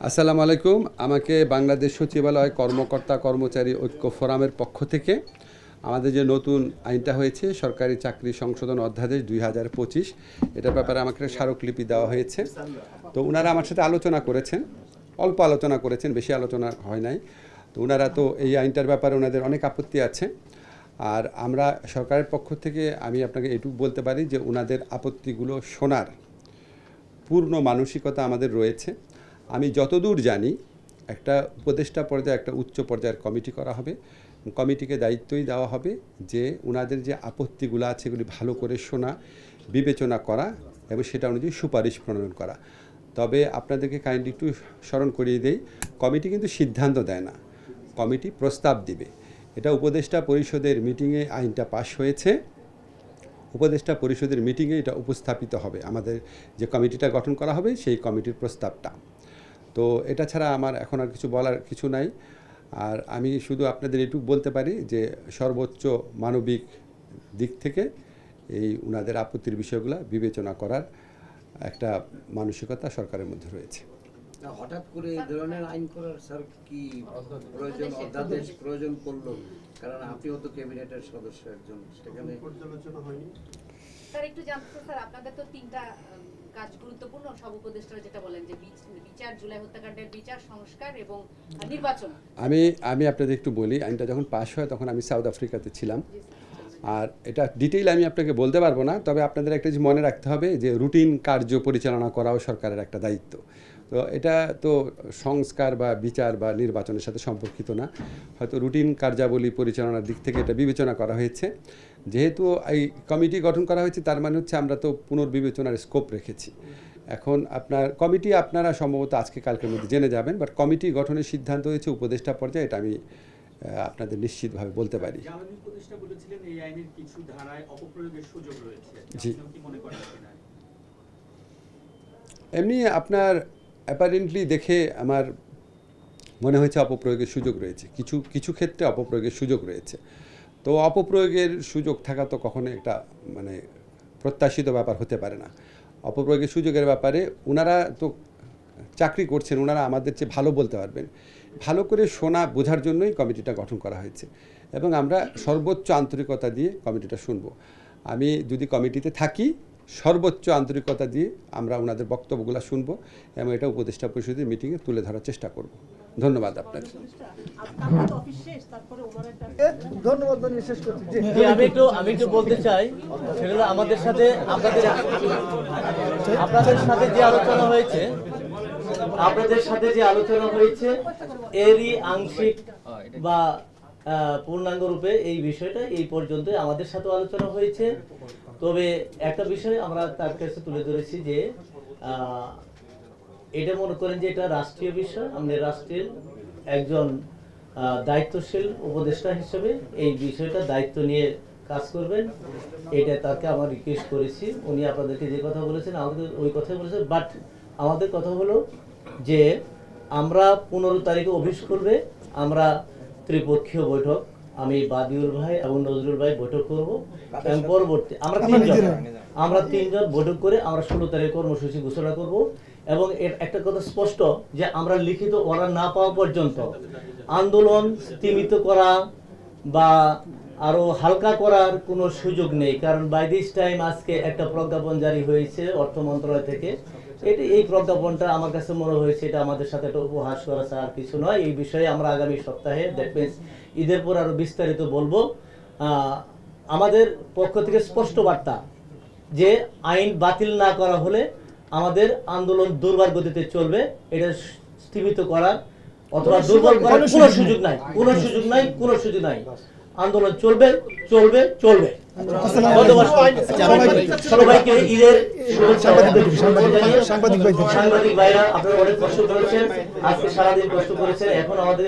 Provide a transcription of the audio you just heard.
আসসালামু আলাইকুম। আমাকে বাংলাদেশ সচিবালয় কর্মকর্তা কর্মচারী ঐক্য ফোরামের পক্ষ থেকে আমাদের যে নতুন আইনটা হয়েছে সরকারি চাকরি সংশোধন অধ্যাদেশ 2025, এটার ব্যাপারে আমাকে একটা স্মারকলিপি দেওয়া হয়েছে। তো ওনারা আমার সাথে আলোচনা করেছেন, অল্প আলোচনা করেছেন, বেশি আলোচনা হয় নাই। তো ওনারা তো এই আইনটার ব্যাপারে ওনাদের অনেক আপত্তি আছে। আর আমরা সরকারের পক্ষ থেকে আমি আপনাকে এটুকু বলতে পারি যে ওনাদের আপত্তিগুলো শোনার পূর্ণ মানসিকতা আমাদের রয়েছে। আমি যতদূর জানি একটা উপদেষ্টা পর্যায়ে একটা উচ্চ পর্যায়ের কমিটি করা হবে। কমিটিকে দায়িত্বই দেওয়া হবে যে ওনাদের যে আপত্তিগুলো আছে এগুলি ভালো করে শোনা, বিবেচনা করা এবং সেটা অনুযায়ী সুপারিশ প্রণয়ন করা। তবে আপনাদেরকে কাইন্ডলি একটু স্মরণ করিয়ে দেই, কমিটি কিন্তু সিদ্ধান্ত দেয় না, কমিটি প্রস্তাব দিবে। এটা উপদেষ্টা পরিষদের মিটিংয়ে আইনটা পাশ হয়েছে, উপদেষ্টা পরিষদের মিটিংয়ে এটা উপস্থাপিত হবে। আমাদের যে কমিটিটা গঠন করা হবে সেই কমিটির প্রস্তাবটা। তো এটা ছাড়া আমার এখন আর কিছু বলার কিছু নাই। আর আমি শুধু আপনাদের এটুকু বলতে পারি যে সর্বোচ্চ মানবিক দিক থেকে এই ওনাদের আপত্তির বিষয়গুলো বিবেচনা করার একটা মানসিকতা সরকারের মধ্যে রয়েছে। হঠাৎ করে এই ধরনের আইন করার স্যার কি প্রয়োজন, অধ্যাদেশ প্রয়োজন পড়লো? কারণ আপনিও তো ক্যাবিনেটের সদস্য একজন, সেখানে পর্যালোচনা হয়নি। স্যার একটু জানতে স্যার, আপনাদের তো তিনটা কাজ গুরুত্বপূর্ণ, সব উপদেষ্টারা যেটা বলেন যে বিচার, জুলাই হত্যাকাণ্ডের বিচার, সংস্কার এবং নির্বাচন। আমি আপনাদের একটু বলি, আইনটা যখন পাশ হয় তখন আমি সাউথ আফ্রিকাতে ছিলাম। আর এটা ডিটেইল আমি আপনাকে বলতে পারবো না, তবে আপনাদের একটা জিনিস মনে রাখতে হবে যে রুটিন কার্য পরিচালনা করাও সরকারের একটা দায়িত্ব। তো এটা তো সংস্কার বা বিচার বা নির্বাচনের সাথে সম্পর্কিত না, হয়তো রুটিন কার্যাবলী পরিচালনার দিক থেকে এটা বিবেচনা করা হয়েছে। যেহেতু এই কমিটি গঠন করা হয়েছে তার মানে হচ্ছে আমরা তো পুনর্বিবেচনার স্কোপ রেখেছি। এখন কমিটি আপনারা সম্ভবত আজকে কালকের মধ্যে জেনে যাবেন, বাট কমিটি গঠনের সিদ্ধান্ত হয়েছে উপদেষ্টা পর্যায়ে, এটা আমি আপনাদের নিশ্চিতভাবে বলতে পারি। জি, এমনি আপনার অ্যাপারেন্টলি দেখে আমার মনে হয়েছে অপপ্রয়োগের সুযোগ রয়েছে, কিছু ক্ষেত্রে অপপ্রয়োগের সুযোগ রয়েছে। তো অপপ্রয়োগের সুযোগ থাকা তো কখনো একটা মানে প্রত্যাশিত ব্যাপার হতে পারে না। অপপ্রয়োগের সুযোগের ব্যাপারে ওনারা তো চাকরি করছেন, ওনারা আমাদের চেয়ে ভালো বলতে পারবেন। ভালো করে শোনা বোঝার জন্যই কমিটিটা গঠন করা হয়েছে এবং আমরা সর্বোচ্চ আন্তরিকতা দিয়ে কমিটিটা শুনব। আমি যদি কমিটিতে থাকি সর্বোচ্চ আন্তরিকতা দিয়ে আমরা ওনাদের বক্তব্যগুলো শুনবো এবং এটা উপদেষ্টা পরিষদের মিটিংয়ে তুলে ধরার চেষ্টা করব। ধন্যবাদ আপনাদের। আমি একটু বলতে চাই, সেগুলো আমাদের সাথে আপনাদের সাথে যে আলোচনা হয়েছে, এরই আংশিক বা পূর্ণাঙ্গ রূপে এই বিষয়টা এই পর্যন্ত আমাদের সাথে আলোচনা হয়েছে। তবে একটা বিষয় আমরা তার কাছে তুলে ধরেছি যে এটা মনে করেন যে এটা রাষ্ট্রীয় বিষয়, আপনি রাষ্ট্রের একজন দায়িত্বশীল উপদেষ্টা হিসেবে এই বিষয়টা দায়িত্ব নিয়ে কাজ করবেন, এটা তাকে আমার রিকোয়েস্ট করেছি। উনি আপনাদেরকে যে কথা বলেছেন আমাদের ওই কথাই বলেছেন, বাট আমাদের কথা হলো যে আমরা 15 তারিখে অফিস করবে, আমরা ত্রিপক্ষীয় বৈঠক, আমি বাদিউল ভাই এবং নজরুল ভাই বৈঠক করব এবং পরবর্তী আমরা তিনজন বৈঠক করে আমরা 16 তারিখ কর্মসূচি ঘোষণা করব। এবং এর একটা কথা স্পষ্ট যে আমরা লিখিত অর্ডার না পাওয়া পর্যন্ত আন্দোলন স্তীমিত করা বা আরো হালকা করার কোনো সুযোগ নেই। কারণ বাই দিস টাইম আজকে একটা প্রজ্ঞাপন জারি হয়েছে অর্থ মন্ত্রণালয় থেকে। এই প্রজ্ঞাপনটা আমার কাছে মনে হয়েছে এটা আমাদের সাথে একটা উপহাস করা আর কিছু নয়। এই বিষয়ে আমরা আগামী সপ্তাহে দ্যাট মিনস ঈদের পর আরো বিস্তারিত বলবো। আমাদের পক্ষ থেকে স্পষ্ট বার্তা যে আইন বাতিল না করা হলে আমাদের আন্দোলন দুর্বার গতিতে চলবে, এটা স্থগিত করার অথবা দুর্বল করার কোনো সুযোগ নাই। আন্দোলন চলবে। সবাইকে ঈদের সাংবাদিক ভাইরা আপনারা অনেক কষ্ট করেছেন, আজকে সারাদিন কষ্ট করেছেন। এখন আমাদের